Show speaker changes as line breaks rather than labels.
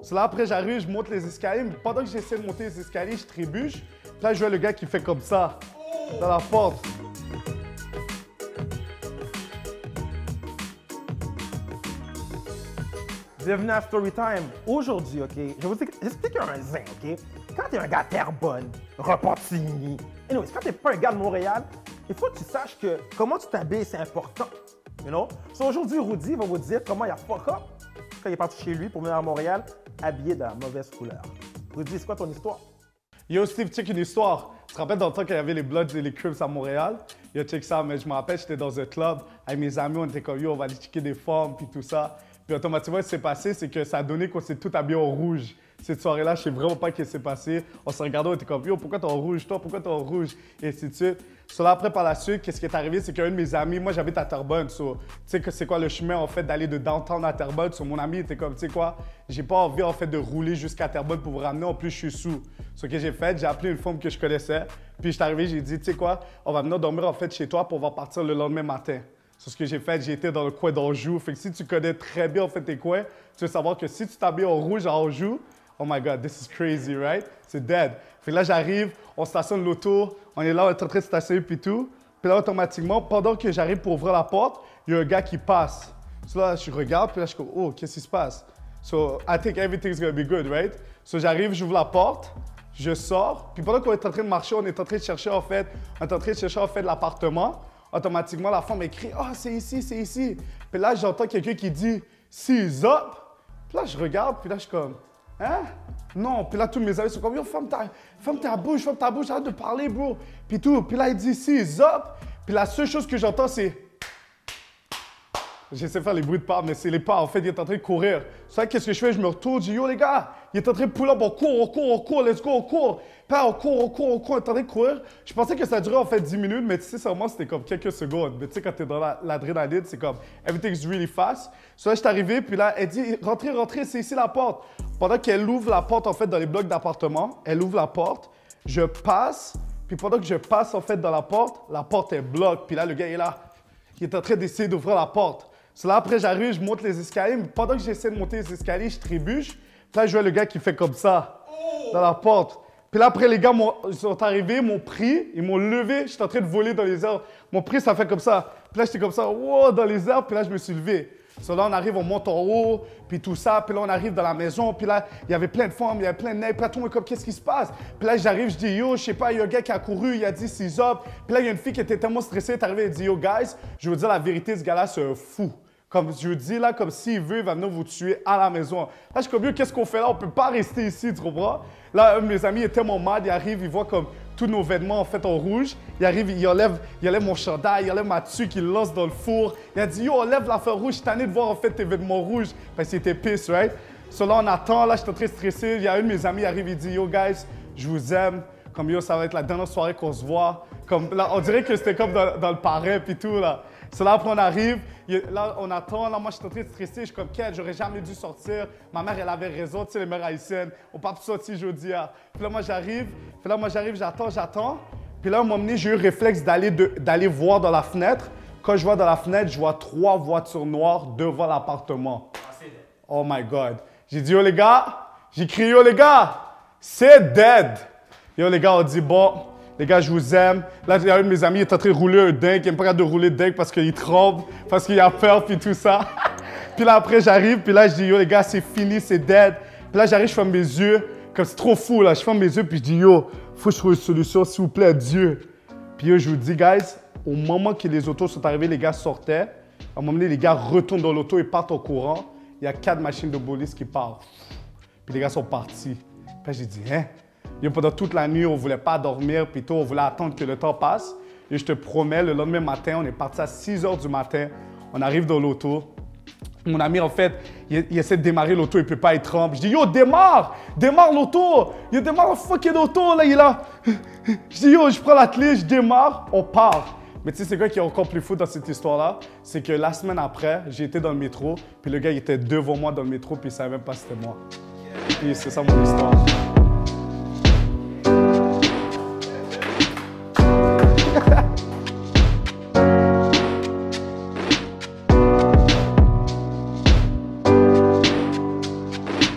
So là, après, j'arrive, je monte les escaliers, mais pendant que j'essaie de monter les escaliers, je trébuche. Puis là, je vois le gars qui fait comme ça, dans la porte.
Bienvenue à Storytime. Aujourd'hui, OK, je vais vous expliquer un zin, OK? Quand t'es un gars de Terrebonne, Repentigny, anyways, quand t'es pas un gars de Montréal, il faut que tu saches que comment tu t'habilles, c'est important, you know? So aujourd'hui, Rudy va vous dire comment il a fuck up quand il est parti chez lui pour venir à Montréal, habillé de la mauvaise couleur. Rudy, c'est quoi ton histoire?
Yo, Steve, check une histoire. Tu te rappelles dans le temps qu'il y avait les Bloods et les Crips à Montréal? Yo, check ça, mais je me rappelle, j'étais dans un club avec mes amis, on était comme yo, on va aller checker des formes, puis tout ça. Puis automatiquement, ce qui s'est passé, c'est que ça a donné qu'on s'est tout habillé en rouge. Cette soirée-là, je sais vraiment pas ce qui s'est passé. On se regardait, on était comme yo, pourquoi t'es en rouge, toi, pourquoi t'es en rouge? Et ainsi de suite. So là, après, par la suite, qu'est-ce qui est arrivé, c'est qu'un de mes amis, moi j'habite à Terrebonne, so, tu sais que c'est quoi le chemin en fait d'aller de downtown à Terrebonne? So, mon ami était comme, tu sais quoi, j'ai pas envie en fait de rouler jusqu'à Terrebonne pour vous ramener, en plus je suis sous. Ce que j'ai fait, j'ai appelé une femme que je connaissais, puis je suis arrivé, j'ai dit, tu sais quoi, on va venir dormir en fait chez toi pour on va partir le lendemain matin. C'est ce que j'ai fait, j'ai été dans le coin d'Anjou. Fait que si tu connais très bien en fait tes coins, tu veux savoir que si tu t'habilles en rouge à Anjou, oh my God, this is crazy, right? C'est dead. Fait que là, j'arrive, on stationne l'auto, on est là, on est en train de stationner puis tout. Puis là, automatiquement, pendant que j'arrive pour ouvrir la porte, il y a un gars qui passe. So là, je regarde, puis là, je suis comme, oh, qu'est-ce qui se passe? So, I think everything's gonna be good, right? So, j'arrive, j'ouvre la porte, je sors, puis pendant qu'on est en train de marcher, on est en train de chercher en fait l'appartement. Automatiquement, la femme écrit « Ah, c'est ici, c'est ici ». Puis là, j'entends quelqu'un qui dit « Seize up ». Puis là, je regarde, puis là, je suis comme « Hein? Non ». Puis là, tous mes amis sont comme « Yo, ferme ta bouche, arrête de parler, bro ». Puis tout. Puis là, il dit « Seize up ». Puis la seule chose que j'entends, c'est… J'essaie de faire les bruits de pas, mais c'est les pas. En fait, il est en train de courir. C'est vrai, qu'est-ce que je fais? Je me retourne, je dis, yo les gars, il est en train de pull up, on court, let's go, on court. Puis là, on court, il est en train de courir. Je pensais que ça durait en fait 10 minutes, mais tu sais, seulement c'était comme quelques secondes. Mais tu sais, quand t'es dans l'adrénaline, c'est comme everything's really fast. So là, je suis arrivé, puis là, elle dit, rentrez, c'est ici la porte. Pendant qu'elle ouvre la porte, en fait, dans les blocs d'appartement, elle ouvre la porte, je passe, puis pendant que je passe, en fait, dans la porte est bloquée. Puis là, le gars est là, il est en train d'essayer d'ouvrir la porte. So là, après, j'arrive, je monte les escaliers, mais pendant que j'essaie de monter les escaliers, je trébuche. Puis là, je vois le gars qui fait comme ça, dans la porte. Puis là, après, les gars sont arrivés, m'ont pris, ils m'ont levé, j'étais en train de voler dans les airs. Mon pris, ça fait comme ça. Puis là, j'étais comme ça, wow, dans les airs, puis là, je me suis levé. So là, on arrive, on monte en haut, puis tout ça. Puis là, on arrive dans la maison, puis là, il y avait plein de femmes, il y avait plein de nègres. Puis là, tout le monde est comme, qu'est-ce qui se passe? Puis là, j'arrive, je dis, yo, je sais pas, il y a un gars qui a couru, il a dit, seize up. Puis là, il y a une fille qui était tellement stressée, elle est arrivée, elle dit, yo, guys, je veux dire la vérité, ce gars-là, c'est un fou. Comme je dis là, comme s'il veut, il va venir vous tuer à la maison. Là, je suis comme, yo, qu'est-ce qu'on fait là? On peut pas rester ici, tu comprends? Là, un de mes amis est tellement mad, il arrive, il voit comme tous nos vêtements en fait en rouge. Il arrive, il enlève mon chandail, il enlève ma tuque, il lance dans le four. Il a dit, yo, enlève l'affaire rouge, je suis tanné de voir en fait tes vêtements rouges. Parce qu'il était pisse, right? So là, on attend, là, je suis très stressé. Il y a un de mes amis qui arrive, il dit, yo, guys, je vous aime. Comme yo, ça va être la dernière soirée qu'on se voit. Comme là, on dirait que c'était comme dans le parrain puis tout là. So là, après, on arrive, là, on attend. Là, moi, je suis en train de stresser. Je suis comme, quête, j'aurais jamais dû sortir. Ma mère, elle avait raison, tu sais, les mères haïtiennes. On part tout sortir jeudi. Puis là, moi, j'arrive, j'attends. Puis là, à un moment donné, j'ai eu le réflexe d'aller voir dans la fenêtre. Quand je vois dans la fenêtre, je vois 3 voitures noires devant l'appartement. Oh my God. J'ai dit, yo, les gars, j'ai crié, yo, les gars, c'est dead. Yo, les gars, on dit, bon, les gars, je vous aime. Là, il y a un de mes amis qui est en train de rouler un dingue. Il n'est pas capable de rouler dingue parce qu'il tremble, parce qu'il a peur, puis tout ça. Puis là, après, j'arrive, puis là, je dis, yo, les gars, c'est fini, c'est dead. Puis là, j'arrive, je ferme mes yeux, comme c'est trop fou, là. Je ferme mes yeux, puis je dis, yo, faut que je trouve une solution, s'il vous plaît, Dieu. Puis yo, je vous dis, guys, au moment que les autos sont arrivées, les gars sortaient. À un moment donné, les gars retournent dans l'auto et partent en courant. Il y a 4 machines de police qui partent. Puis les gars sont partis. Puis j'ai dit, hein? Yo, pendant toute la nuit, on ne voulait pas dormir, puis tout, on voulait attendre que le temps passe. Et je te promets, le lendemain matin, on est parti à 6 h du matin. On arrive dans l'auto. Mon ami, en fait, il essaie de démarrer l'auto, il ne peut pas, il tremble. Je dis, yo, démarre l'auto. Yo, démarre la fucking auto, là, il est là. Je dis, yo, je prends la clé, je démarre, on part. Mais tu sais, c'est quoi qui est encore plus fou dans cette histoire-là? C'est que la semaine après, j'ai été dans le métro, puis le gars, il était devant moi dans le métro, puis il ne savait même pas si c'était moi. Puis c'est ça mon histoire.